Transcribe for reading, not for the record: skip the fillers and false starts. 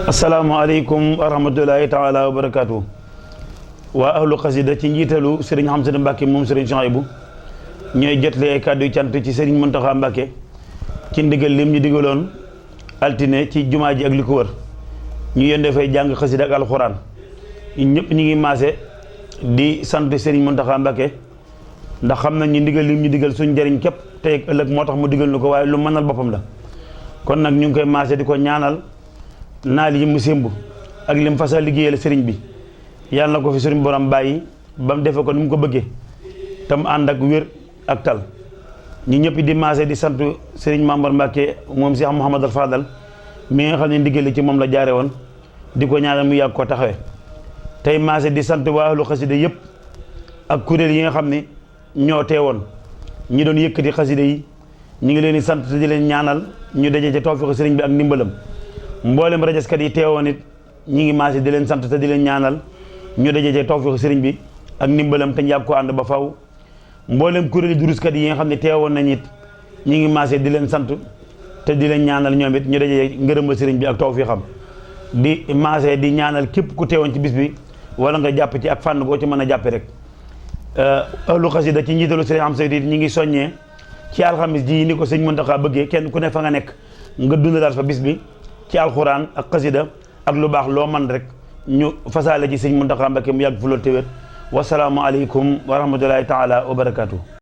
asalaamaaleykum wa rahmatulahi taala wa barakaatu. waa ahlu xasida ci njiitalu Serigne Hamsatu Mbàkke moom Serigne Souhaïbou ñooy jotle ay kàddu yu cant ci Serigne Mountakha Mbàkke ci ndigal lim ñu digaloon altine ci jumaa ji ak li ko wër ñu yendee fay jàng xasida ak alxuraan ñun ñëpp ñu ngi maase di sant Serigne Mountakha Mbàkke ndax xam nañ ñu ndigal lim ñu digal suñ njëriñ képp tey ak ëllëg moo tax mu digal ñu ko waaye lu mënal boppam la kon nag ñu ngi koy maase di ko ñaanal naal yi mu sémb ak lim fasa liggéeyal sëriñ bi yàlla na ko fi sëriñ borom bàyyi ba mu defe ko ni mu ko bëggee tam ànd ak wér ak tal ñi ñëpp di maase di sant sëriñ Mamor Mbàkke moom Cheikh Mouhamadou Fadal mi nga xam ne ndigal ci moom la jaare woon di ko ñaanal mu yàgg ko taxawee tey maase di sant waa ahlu xasida yëpp ak kuréel yi nga xam ne ñoo teewoon ñi doon yëkkati xasida yi ñu ngi leen di sant te di leen ñaanal ñu daje ca tawfiq sëriñ bi ak ndimbalam mboolem rajaskat yi teewoon it ñi ngi maase di leen sant te di leen ñaanal ñu daje ca tawfiq sëriñ bi ak ndimbalam te njàpp ko ànd ba faw mboolem kuréeli duruskat yi nga xam ne teewoon nañ it ñi ngi maase di leen sant te di leen ñaanal ñoom it ñu daje ngërëmal sëriñ bi ak tawfiqam di maase di ñaanal képp ku teewoon ci bis bi wala nga jàpp ci ak fànn boo ci mën a jàppe rek ahlu xasida ci njiitalu sëriñ Hamsatu it ñi ngi soññee ci alxamis ji ni ko sëñ Mountakha bëggee kenn ku ne fa nga nekk nga dundalaat fa bis bi ci alxuraan ak xasida ak lu baax loo man rek ñu fasaale ci sëñ Mountakha Mbacké mu yàgg fu loolu te wér wasalaamu aleykum wa rahmatullahi taala wa barakaatu.